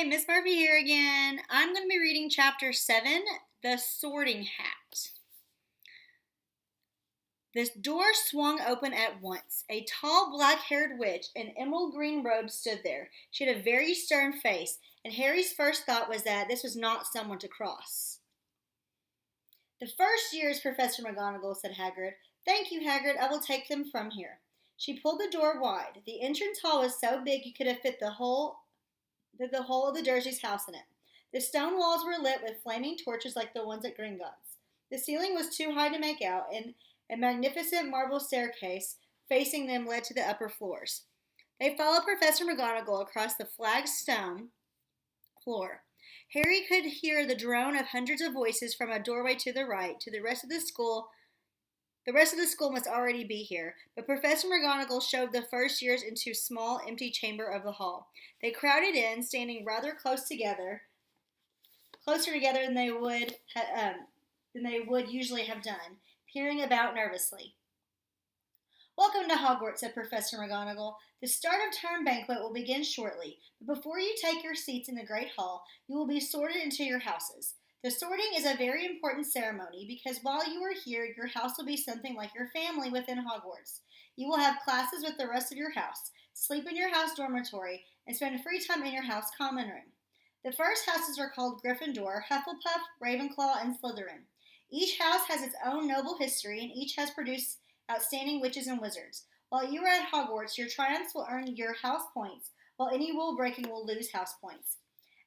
Miss Murphy here again. I'm going to be reading Chapter 7, The Sorting Hat. The door swung open at once. A tall, black-haired witch in emerald green robes stood there. She had a very stern face, and Harry's first thought was that this was not someone to cross. "The first years, Professor McGonagall," said Hagrid. "Thank you, Hagrid. I will take them from here." She pulled the door wide. The entrance hall was so big you could have fit the whole of the Dursleys' house in it. The stone walls were lit with flaming torches like the ones at Gringotts. The ceiling was too high to make out, and a magnificent marble staircase facing them led to the upper floors. They followed Professor McGonagall across the flagstone floor. Harry could hear the drone of hundreds of voices from a doorway to the right. The rest of the school must already be here, but Professor McGonagall shoved the first years into a small, empty chamber of the hall. They crowded in, standing rather closer together than they would usually have done, peering about nervously. "Welcome to Hogwarts," said Professor McGonagall. "The start of term banquet will begin shortly, but before you take your seats in the Great Hall, you will be sorted into your houses. The sorting is a very important ceremony because while you are here, your house will be something like your family within Hogwarts. You will have classes with the rest of your house, sleep in your house dormitory, and spend free time in your house common room. The first houses are called Gryffindor, Hufflepuff, Ravenclaw, and Slytherin. Each house has its own noble history, and each has produced outstanding witches and wizards. While you are at Hogwarts, your triumphs will earn your house points, while any rule breaking will lose house points.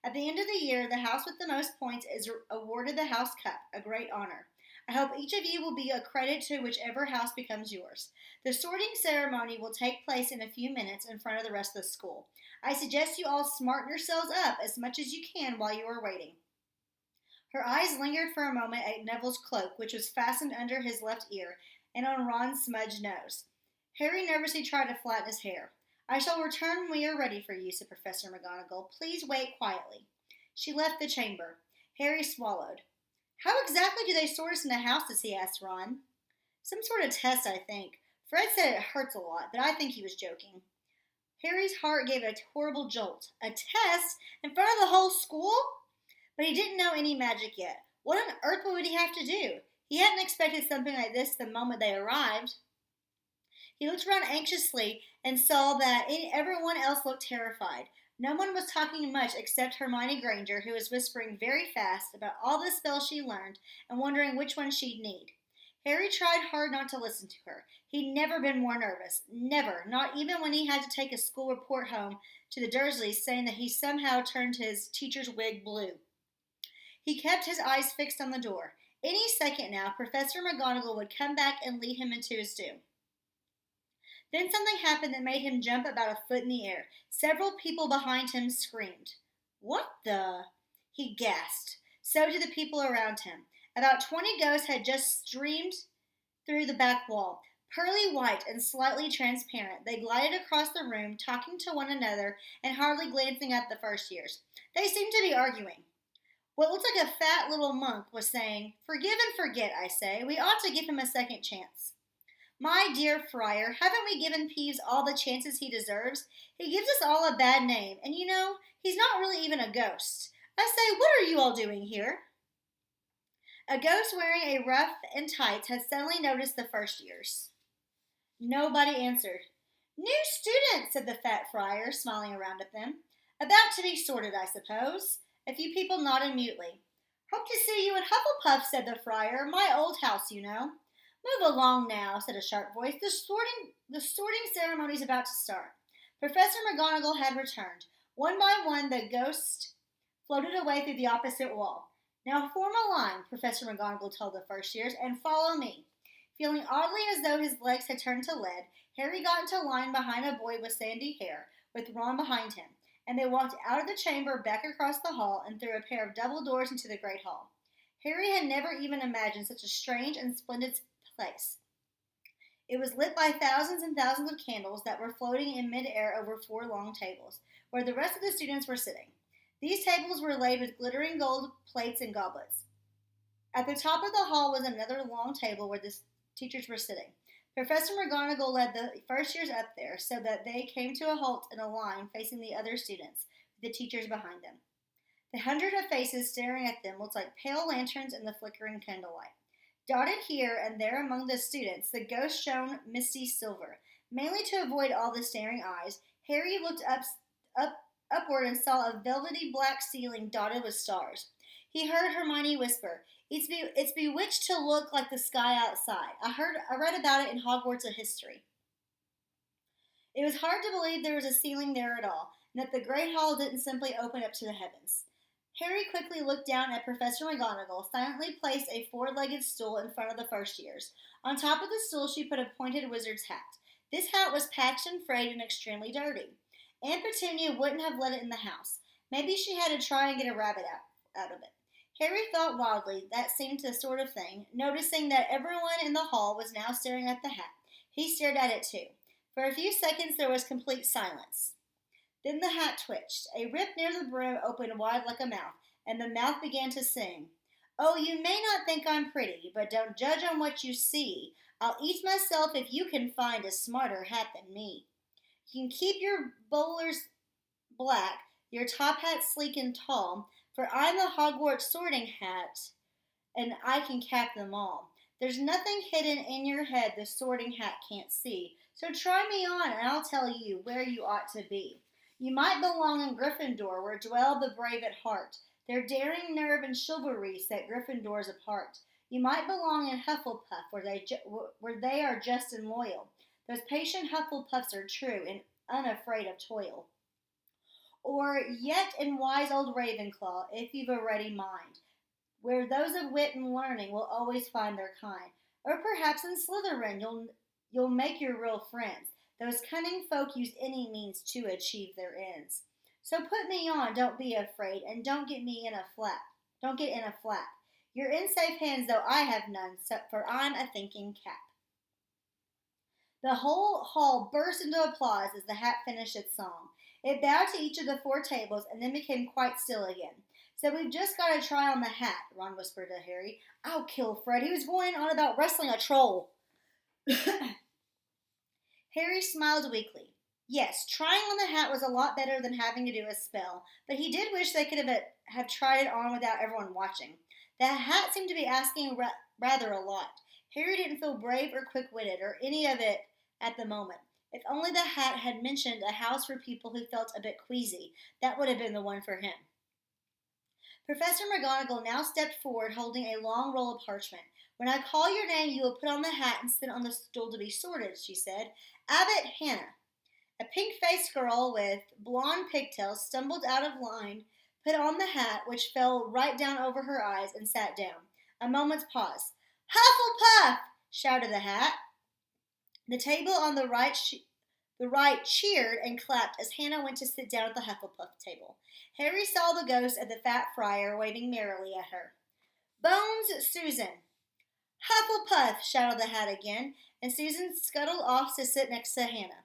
At the end of the year, the house with the most points is awarded the House Cup, a great honor. I hope each of you will be a credit to whichever house becomes yours. The sorting ceremony will take place in a few minutes in front of the rest of the school. I suggest you all smarten yourselves up as much as you can while you are waiting." Her eyes lingered for a moment at Neville's cloak, which was fastened under his left ear, and on Ron's smudged nose. Harry nervously tried to flatten his hair. "I shall return when we are ready for you," said Professor McGonagall. "Please wait quietly." She left the chamber. Harry swallowed. "How exactly do they sort us into houses?" he asked Ron. "Some sort of test, I think. Fred said it hurts a lot, but I think he was joking." Harry's heart gave a horrible jolt. A test? In front of the whole school? But he didn't know any magic yet. What on earth would he have to do? He hadn't expected something like this the moment they arrived. He looked around anxiously and saw that everyone else looked terrified. No one was talking much except Hermione Granger, who was whispering very fast about all the spells she learned and wondering which one she'd need. Harry tried hard not to listen to her. He'd never been more nervous. Never. Not even when he had to take a school report home to the Dursleys saying that he somehow turned his teacher's wig blue. He kept his eyes fixed on the door. Any second now, Professor McGonagall would come back and lead him into his doom. Then something happened that made him jump about a foot in the air. Several people behind him screamed. "What the?" he gasped. So did the people around him. About 20 ghosts had just streamed through the back wall. Pearly white and slightly transparent, they glided across the room, talking to one another and hardly glancing at the first years. They seemed to be arguing. What looked like a fat little monk was saying, "Forgive and forget, I say. We ought to give him a second chance." "My dear Friar, haven't we given Peeves all the chances he deserves? He gives us all a bad name, and he's not really even a ghost. I say, what are you all doing here?" A ghost wearing a ruff and tights had suddenly noticed the first years. Nobody answered. "New students," said the fat friar, smiling around at them. "About to be sorted, I suppose." A few people nodded mutely. "Hope to see you in Hufflepuff," said the friar. "My old house, you know." "Move along now," said a sharp voice. The sorting ceremony's about to start." Professor McGonagall had returned. One by one, the ghosts floated away through the opposite wall. "Now form a line," Professor McGonagall told the first years, "and follow me." Feeling oddly as though his legs had turned to lead, Harry got into line behind a boy with sandy hair, with Ron behind him, and they walked out of the chamber, back across the hall, and through a pair of double doors into the Great Hall. Harry had never even imagined such a strange and splendid place. It was lit by thousands and thousands of candles that were floating in mid-air over 4 long tables, where the rest of the students were sitting. These tables were laid with glittering gold plates and goblets. At the top of the hall was another long table where the teachers were sitting. Professor McGonagall led the first years up there so that they came to a halt in a line facing the other students, the teachers behind them. The hundred of faces staring at them looked like pale lanterns in the flickering candlelight. Dotted here and there among the students, the ghost shone misty silver. Mainly to avoid all the staring eyes, Harry looked upward and saw a velvety black ceiling dotted with stars. He heard Hermione whisper, It's bewitched to look like the sky outside. I read about it in Hogwarts of History." It was hard to believe there was a ceiling there at all, and that the great hall didn't simply open up to the heavens. Harry quickly looked down at Professor McGonagall, silently placed a four-legged stool in front of the first years. On top of the stool she put a pointed wizard's hat. This hat was patched and frayed and extremely dirty. Aunt Petunia wouldn't have let it in the house. Maybe she had to try and get a rabbit out of it. Harry thought wildly that seemed the sort of thing. Noticing that everyone in the hall was now staring at the hat, he stared at it too. For a few seconds there was complete silence. Then the hat twitched. A rip near the brim opened wide like a mouth, and the mouth began to sing. "Oh, you may not think I'm pretty, but don't judge on what you see. I'll eat myself if you can find a smarter hat than me. You can keep your bowlers black, your top hat sleek and tall, for I'm the Hogwarts sorting hat, and I can cap them all. There's nothing hidden in your head the sorting hat can't see, so try me on and I'll tell you where you ought to be. You might belong in Gryffindor, where dwell the brave at heart. Their daring nerve and chivalry set Gryffindors apart. You might belong in Hufflepuff, where they are just and loyal. Those patient Hufflepuffs are true and unafraid of toil. Or yet in wise old Ravenclaw, if you've a ready mind, where those of wit and learning will always find their kind. Or perhaps in Slytherin you'll make your real friends. Those cunning folk use any means to achieve their ends. So put me on, don't be afraid, and don't get in a flap. You're in safe hands, though I have none, for I'm a thinking cap." The whole hall burst into applause as the hat finished its song. It bowed to each of the four tables and then became quite still again. "So we've just got to try on the hat," Ron whispered to Harry. "I'll kill Fred. He was going on about wrestling a troll." Harry smiled weakly. Yes, trying on the hat was a lot better than having to do a spell, but he did wish they could have tried it on without everyone watching. The hat seemed to be asking rather a lot. Harry didn't feel brave or quick-witted or any of it at the moment. If only the hat had mentioned a house for people who felt a bit queasy, that would have been the one for him. Professor McGonagall now stepped forward holding a long roll of parchment. "When I call your name, you will put on the hat and sit on the stool to be sorted," she said. "Abbott Hannah." A pink-faced girl with blonde pigtails stumbled out of line, put on the hat, which fell right down over her eyes, and sat down. A moment's pause. "Hufflepuff!" shouted the hat. The table on the right cheered and clapped as Hannah went to sit down at the Hufflepuff table. Harry saw the ghost of the fat friar waving merrily at her. "Bones, Susan!" "Hufflepuff!" shouted the hat again, and Susan scuttled off to sit next to Hannah.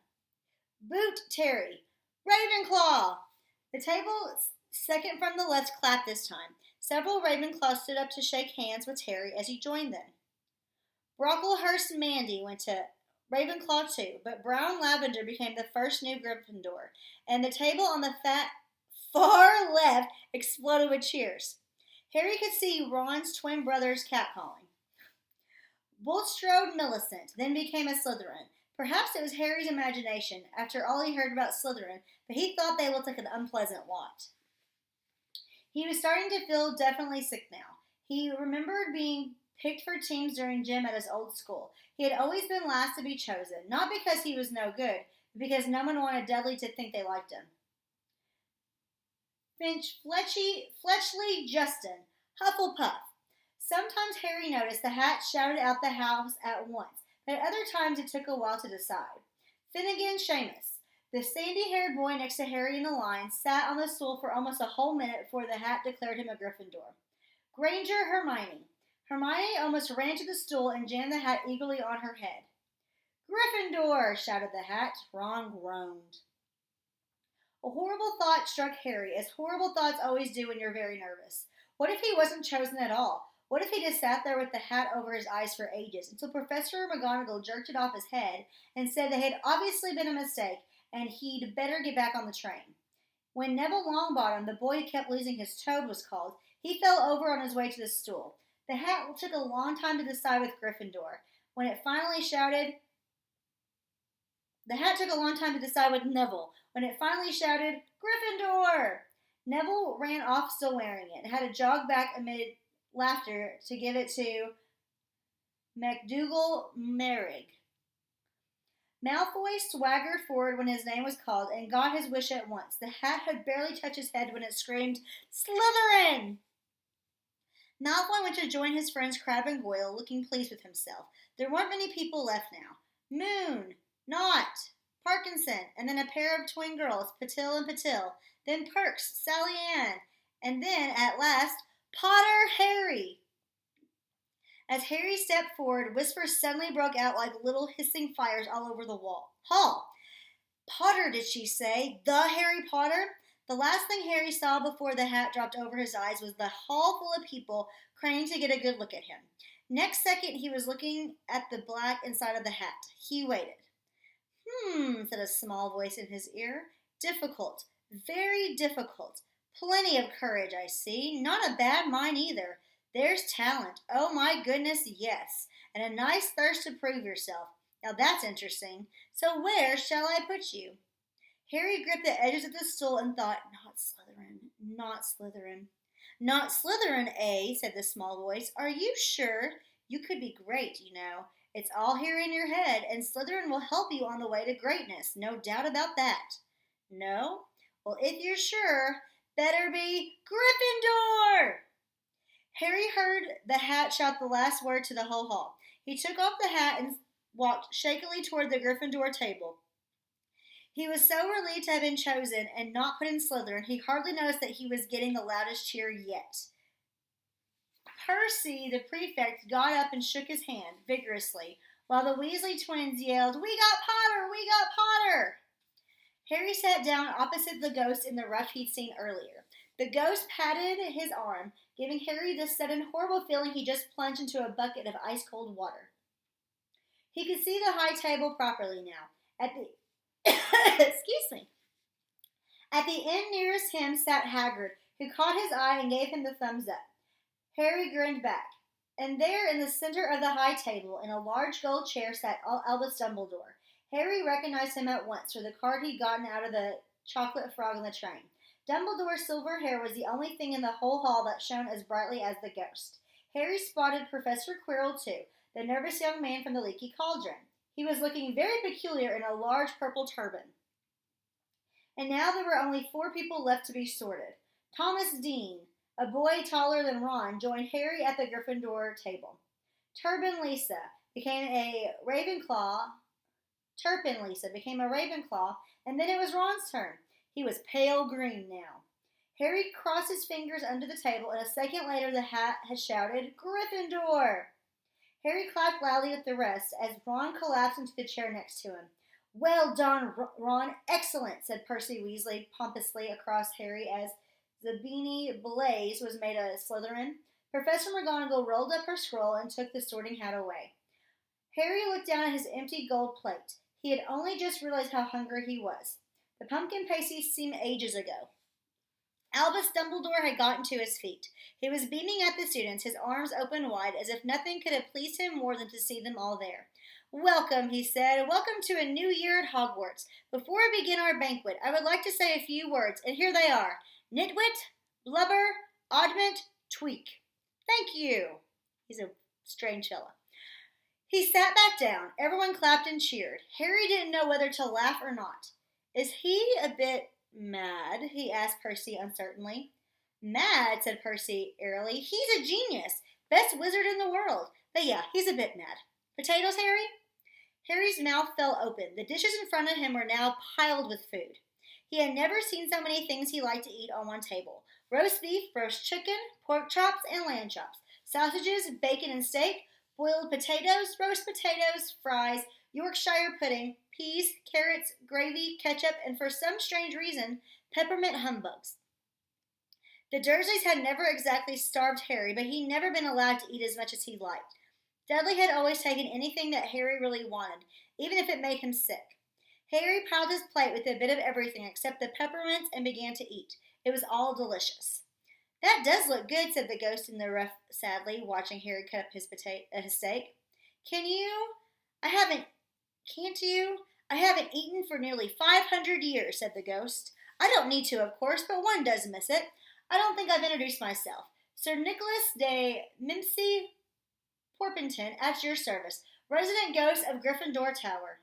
"Boot, Terry!" "Ravenclaw!" The table second from the left clapped this time. Several Ravenclaws stood up to shake hands with Harry as he joined them. Brocklehurst Mandy went to Ravenclaw too, but Brown Lavender became the first new Gryffindor, and the table on the far left exploded with cheers. Harry could see Ron's twin brothers catcalling. Bulstrode Millicent then became a Slytherin. Perhaps it was Harry's imagination, after all he heard about Slytherin, but he thought they looked like an unpleasant lot. He was starting to feel definitely sick now. He remembered being picked for teams during gym at his old school. He had always been last to be chosen, not because he was no good, but because no one wanted Dudley to think they liked him. Finch Fletchley Justin, Hufflepuff. Sometimes Harry noticed the hat shouted out the house at once, but at other times it took a while to decide. Finnegan Seamus, the sandy-haired boy next to Harry in the line, sat on the stool for almost a whole minute before the hat declared him a Gryffindor. Granger Hermione. Hermione almost ran to the stool and jammed the hat eagerly on her head. "Gryffindor!" shouted the hat. Ron groaned. A horrible thought struck Harry, as horrible thoughts always do when you're very nervous. What if he wasn't chosen at all? What if he just sat there with the hat over his eyes for ages, until Professor McGonagall jerked it off his head and said it had obviously been a mistake, and he'd better get back on the train? When Neville Longbottom, the boy who kept losing his toad, was called, he fell over on his way to the stool. The hat took a long time to decide with Gryffindor. When it finally shouted, The hat took a long time to decide with Neville. When it finally shouted, Gryffindor! Neville ran off still wearing it and had to jog back amid laughter to give it to MacDougal Merrig. Malfoy swaggered forward when his name was called and got his wish at once. The hat had barely touched his head when it screamed, Slytherin! Malfoy went to join his friends Crabbe and Goyle, looking pleased with himself. There weren't many people left now. Moon, Knott, Parkinson, and then a pair of twin girls, Patil and Patil, then Perks, Sally Ann, and then, at last, Potter Harry. As Harry stepped forward, whispers suddenly broke out like little hissing fires all over the hall. Potter, did she say? The Harry Potter? The last thing Harry saw before the hat dropped over his eyes was the hall full of people craning to get a good look at him. Next second, he was looking at the black inside of the hat. He waited. Said a small voice in his ear. Difficult. Very difficult. Plenty of courage, I see. Not a bad mind either. There's talent. Oh, my goodness, yes. And a nice thirst to prove yourself. Now that's interesting. So where shall I put you? Harry gripped the edges of the stool and thought, Not Slytherin, not Slytherin. Not Slytherin, eh? Said the small voice. Are you sure? You could be great, you know. It's all here in your head, and Slytherin will help you on the way to greatness. No doubt about that. No? Well, if you're sure, better be Gryffindor! Harry heard the hat shout the last word to the whole hall. He took off the hat and walked shakily toward the Gryffindor table. He was so relieved to have been chosen and not put in Slytherin, he hardly noticed that he was getting the loudest cheer yet. Percy, the prefect, got up and shook his hand vigorously, while the Weasley twins yelled, We got Potter! We got Potter! Harry sat down opposite the ghost in the rough he'd seen earlier. The ghost patted his arm, giving Harry the sudden horrible feeling he just plunged into a bucket of ice-cold water. He could see the high table properly now. Excuse me. At the end nearest him sat Hagrid, who caught his eye and gave him the thumbs up. Harry grinned back. And there, in the center of the high table, in a large gold chair, sat Albus Dumbledore. Harry recognized him at once for the card he'd gotten out of the chocolate frog on the train. Dumbledore's silver hair was the only thing in the whole hall that shone as brightly as the ghost. Harry spotted Professor Quirrell, too, the nervous young man from the Leaky Cauldron. He was looking very peculiar in a large purple turban. And now there were only 4 people left to be sorted. Thomas Dean, a boy taller than Ron, joined Harry at the Gryffindor table. Turpin Lisa became a Ravenclaw, and then it was Ron's turn. He was pale green now. Harry crossed his fingers under the table, and a second later the hat had shouted, Gryffindor! Harry clapped loudly with the rest as Ron collapsed into the chair next to him. Well done, Ron. Excellent, said Percy Weasley pompously across Harry as Zabini Blaze was made a Slytherin. Professor McGonagall rolled up her scroll and took the sorting hat away. Harry looked down at his empty gold plate. He had only just realized how hungry he was. The pumpkin pasties seemed ages ago. Albus Dumbledore had gotten to his feet. He was beaming at the students, his arms open wide, as if nothing could have pleased him more than to see them all there. Welcome, he said. Welcome to a new year at Hogwarts. Before we begin our banquet, I would like to say a few words, and here they are. Nitwit, blubber, oddment, tweak. Thank you. He's a strange fellow. He sat back down. Everyone clapped and cheered. Harry didn't know whether to laugh or not. Is he a bit mad? He asked Percy uncertainly. Mad, said Percy airily. He's a genius. Best wizard in the world. But yeah, he's a bit mad. Potatoes, Harry? Harry's mouth fell open. The dishes in front of him were now piled with food. He had never seen so many things he liked to eat on one table. Roast beef, roast chicken, pork chops, and lamb chops. Sausages, bacon and steak, boiled potatoes, roast potatoes, fries, Yorkshire pudding, peas, carrots, gravy, ketchup, and for some strange reason, peppermint humbugs. The Dursleys had never exactly starved Harry, but he'd never been allowed to eat as much as he liked. Dudley had always taken anything that Harry really wanted, even if it made him sick. Harry piled his plate with a bit of everything except the peppermints and began to eat. It was all delicious. That does look good, said the ghost in the rough sadly, watching Harry cut up his steak. Can you? I haven't. Can't you? I haven't eaten for nearly 500 years, said the ghost. I don't need to, of course, but one does miss it. I don't think I've introduced myself. Sir Nicholas de Mimsy Porpenton, at your service, resident ghost of Gryffindor Tower.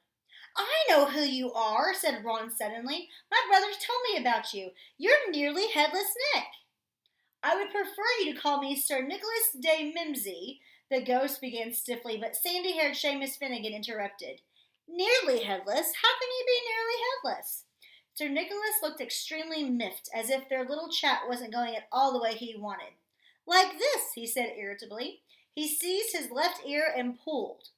I know who you are, said Ron suddenly. My brothers told me about you. You're nearly Headless Nick. I would prefer you to call me Sir Nicholas de Mimsy, the ghost began stiffly, but sandy-haired Seamus Finnegan interrupted. Nearly headless? How can you be nearly headless? Sir Nicholas looked extremely miffed, as if their little chat wasn't going at all the way he wanted. Like this, he said irritably. He seized his left ear and pulled.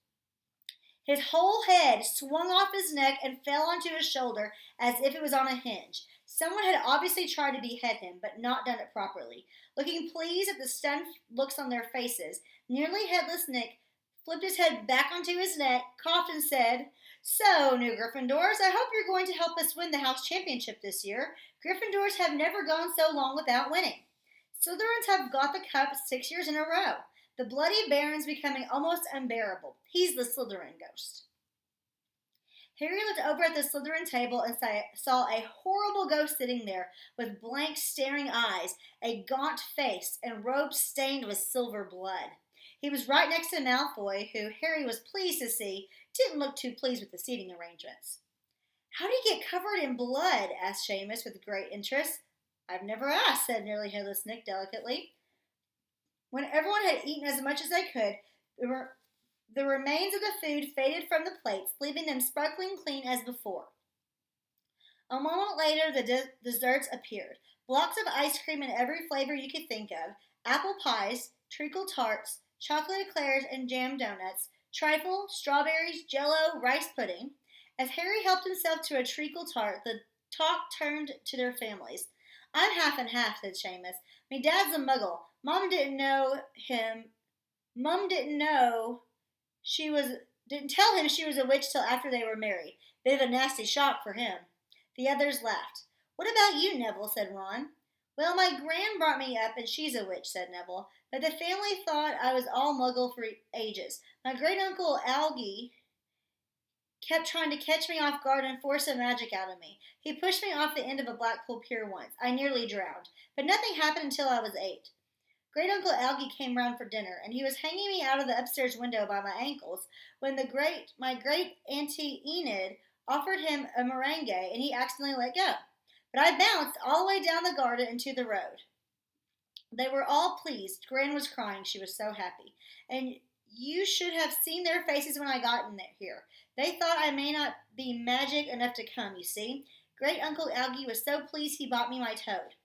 His whole head swung off his neck and fell onto his shoulder as if it was on a hinge. Someone had obviously tried to behead him, but not done it properly. Looking pleased at the stunned looks on their faces, nearly headless Nick flipped his head back onto his neck, coughed, and said, So, new Gryffindors, I hope you're going to help us win the house championship this year. Gryffindors have never gone so long without winning. Slytherins have got the cup 6 years in a row. The Bloody Baron's becoming almost unbearable. He's the Slytherin ghost. Harry looked over at the Slytherin table and saw a horrible ghost sitting there with blank, staring eyes, a gaunt face, and robes stained with silver blood. He was right next to Malfoy, who Harry was pleased to see didn't look too pleased with the seating arrangements. How do you get covered in blood? Asked Seamus with great interest. I've never asked, said nearly headless Nick delicately. When everyone had eaten as much as they could, the remains of the food faded from the plates, leaving them sparkling clean as before. A moment later, the desserts appeared. Blocks of ice cream in every flavor you could think of, apple pies, treacle tarts, chocolate eclairs and jam donuts, trifle, strawberries, jello, rice pudding. As Harry helped himself to a treacle tart, the talk turned to their families. I'm half and half, said Seamus. Me dad's a muggle. Mom didn't tell him she was a witch till after they were married. Bit of a nasty shock for him. The others laughed. What about you, Neville? Said Ron. Well, my gran brought me up, and she's a witch, said Neville. But the family thought I was all muggle for ages. My great-uncle Algie kept trying to catch me off guard and force some magic out of me. He pushed me off the end of a Blackpool pier once. I nearly drowned. But nothing happened until I was 8. Great-uncle Algie came round for dinner, and he was hanging me out of the upstairs window by my ankles when my great-auntie Enid offered him a meringue, and he accidentally let go. But I bounced all the way down the garden into the road. They were all pleased. Gran was crying. She was so happy. And you should have seen their faces when I got in here. They thought I may not be magic enough to come, you see. Great-uncle Algie was so pleased he bought me my toad.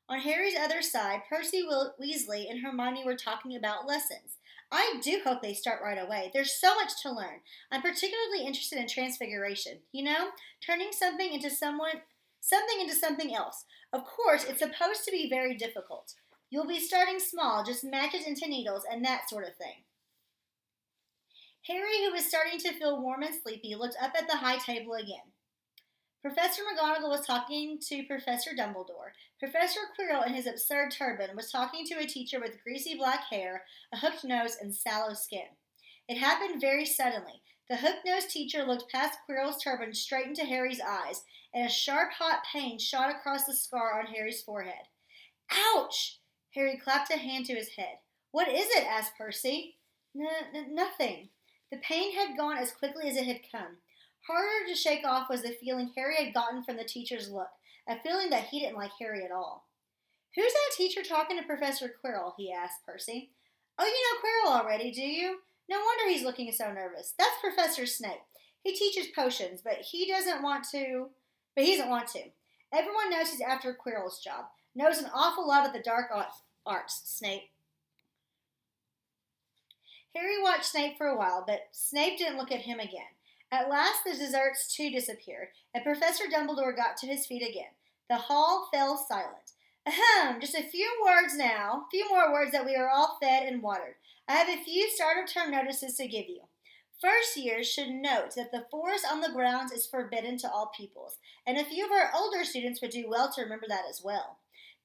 On Harry's other side, Percy Weasley and Hermione were talking about lessons. I do hope they start right away. There's so much to learn. I'm particularly interested in transfiguration. You know, turning something into something else. Of course, it's supposed to be very difficult. You'll be starting small, just matches into needles and that sort of thing. Harry, who was starting to feel warm and sleepy, looked up at the high table again. Professor McGonagall was talking to Professor Dumbledore. Professor Quirrell, in his absurd turban, was talking to a teacher with greasy black hair, a hooked nose, and sallow skin. It happened very suddenly. The hook-nosed teacher looked past Quirrell's turban straight into Harry's eyes, and a sharp, hot pain shot across the scar on Harry's forehead. Ouch! Harry clapped a hand to his head. What is it? Asked Percy. Nothing. The pain had gone as quickly as it had come. Harder to shake off was the feeling Harry had gotten from the teacher's look, a feeling that he didn't like Harry at all. Who's that teacher talking to Professor Quirrell? He asked Percy. Oh, you know Quirrell already, do you? No wonder he's looking so nervous. That's Professor Snape. He teaches potions, but he doesn't want to. Everyone knows he's after Quirrell's job. Knows an awful lot of the dark arts, Snape. Harry watched Snape for a while, but Snape didn't look at him again. At last the desserts too disappeared, and Professor Dumbledore got to his feet again. The hall fell silent. Ahem, just a few more words that we are all fed and watered. I have a few start of term notices to give you. First years should note that the forest on the grounds is forbidden to all pupils, and a few of our older students would do well to remember that as well.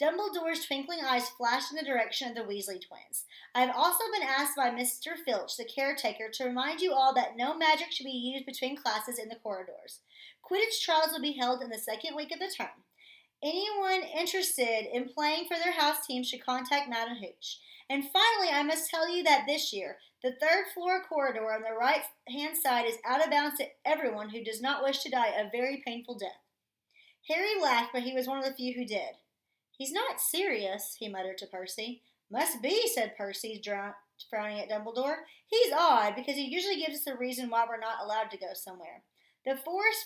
Dumbledore's twinkling eyes flashed in the direction of the Weasley twins. I have also been asked by Mr. Filch, the caretaker, to remind you all that no magic should be used between classes in the corridors. Quidditch trials will be held in the second week of the term. Anyone interested in playing for their house team should contact Madam Hooch. And finally, I must tell you that this year, the third floor corridor on the right-hand side is out of bounds to everyone who does not wish to die a very painful death. Harry laughed, but he was one of the few who did. He's not serious, he muttered to Percy. Must be, said Percy, frowning at Dumbledore. He's odd, because he usually gives us a reason why we're not allowed to go somewhere. The forest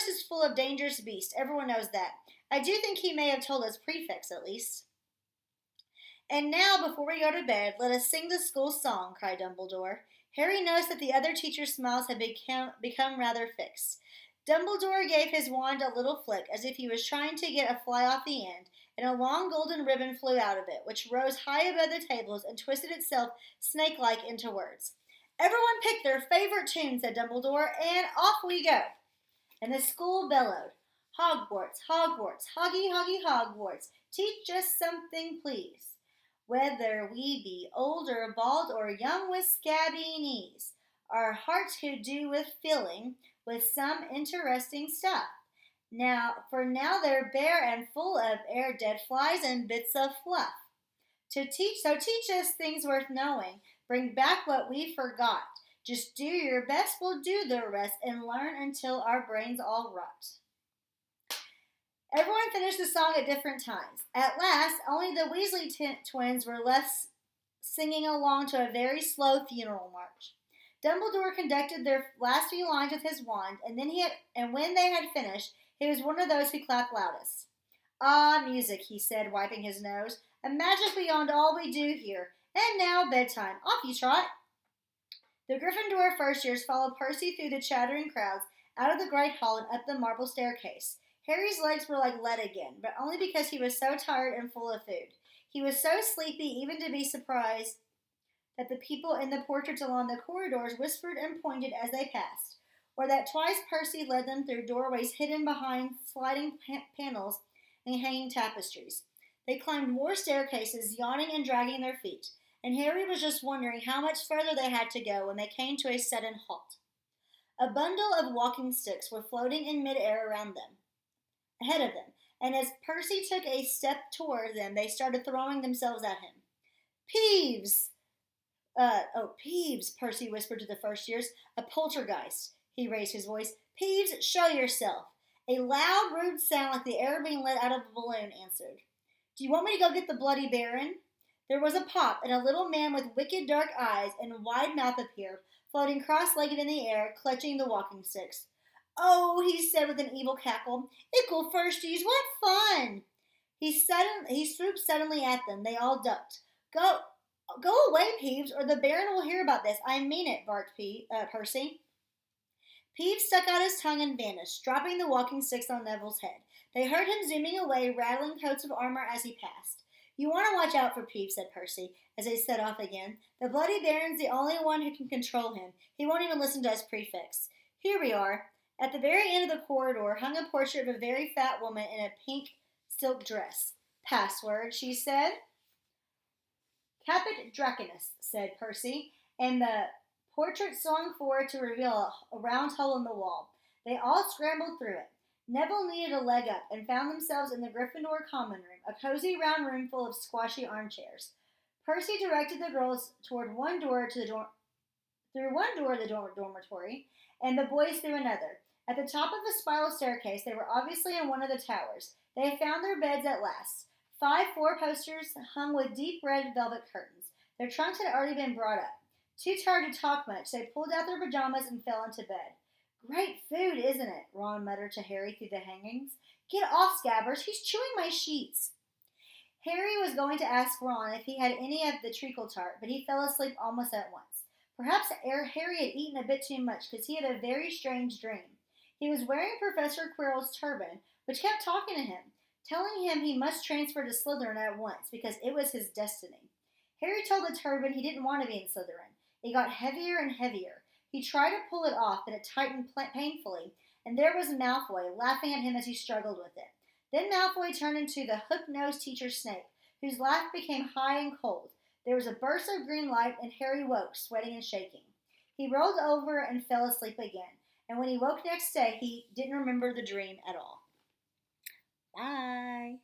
is full of dangerous beasts. Everyone knows that. I do think he may have told us prefects, at least. And now, before we go to bed, let us sing the school song, cried Dumbledore. Harry noticed that the other teachers' smiles had become rather fixed. Dumbledore gave his wand a little flick, as if he was trying to get a fly off the end, and a long golden ribbon flew out of it, which rose high above the tables and twisted itself snake-like into words. Everyone pick their favorite tune, said Dumbledore, and off we go. And the school bellowed, Hogwarts, Hogwarts, Hoggy, Hoggy, Hogwarts, teach us something, please. Whether we be old or bald or young with scabby knees, our hearts could do with filling with some interesting stuff. Now they're bare and full of air, dead flies and bits of fluff. So teach us things worth knowing. Bring back what we forgot. Just do your best, we'll do the rest, and learn until our brains all rot. Everyone finished the song at different times. At last, only the Weasley twins were left singing along to a very slow funeral march. Dumbledore conducted their last few lines with his wand, and when they had finished, he was one of those who clapped loudest. Ah, music, he said, wiping his nose, a magic beyond all we do here. And now bedtime. Off you trot. The Gryffindor first years followed Percy through the chattering crowds, out of the great hall and up the marble staircase. Harry's legs were like lead again, but only because he was so tired and full of food. He was so sleepy even to be surprised that the people in the portraits along the corridors whispered and pointed as they passed, or that twice Percy led them through doorways hidden behind sliding panels and hanging tapestries. They climbed more staircases, yawning and dragging their feet, and Harry was just wondering how much further they had to go when they came to a sudden halt. A bundle of walking sticks were floating in midair ahead of them, and as Percy took a step toward them, they started throwing themselves at him. Peeves! Peeves, Percy whispered to the first years. A poltergeist. He raised his voice. Peeves, show yourself. A loud, rude sound like the air being let out of a balloon answered. Do you want me to go get the Bloody Baron? There was a pop, and a little man with wicked dark eyes and wide mouth appeared, floating cross-legged in the air, clutching the walking sticks. Oh, he said with an evil cackle. Ickle firsties, what fun! He swooped suddenly at them. They all ducked. Go away, Peeves, or the Baron will hear about this. I mean it, barked Percy. Peeves stuck out his tongue and vanished, dropping the walking sticks on Neville's head. They heard him zooming away, rattling coats of armor as he passed. You want to watch out for Peeves, said Percy, as they set off again. The Bloody Baron's the only one who can control him. He won't even listen to us prefects. Here we are. At the very end of the corridor hung a portrait of a very fat woman in a pink silk dress. Password, she said. Caput Draconus, said Percy, and the portrait swung forward to reveal a round hole in the wall. They all scrambled through it. Neville needed a leg up and found themselves in the Gryffindor common room, a cozy round room full of squashy armchairs. Percy directed the girls toward one door to the dormitory, and the boys through another. At the top of a spiral staircase, they were obviously in one of the towers. They had found their beds at last. 5 four-posters hung with deep red velvet curtains. Their trunks had already been brought up. Too tired to talk much, they pulled out their pajamas and fell into bed. Great food, isn't it? Ron muttered to Harry through the hangings. Get off, Scabbers. He's chewing my sheets. Harry was going to ask Ron if he had any of the treacle tart, but he fell asleep almost at once. Perhaps Harry had eaten a bit too much because he had a very strange dream. He was wearing Professor Quirrell's turban, which kept talking to him, telling him he must transfer to Slytherin at once because it was his destiny. Harry told the turban he didn't want to be in Slytherin. It got heavier and heavier. He tried to pull it off, but it tightened painfully, and there was Malfoy laughing at him as he struggled with it. Then Malfoy turned into the hook-nosed teacher Snape, whose laugh became high and cold. There was a burst of green light, and Harry woke, sweating and shaking. He rolled over and fell asleep again, and when he woke next day, he didn't remember the dream at all. Bye.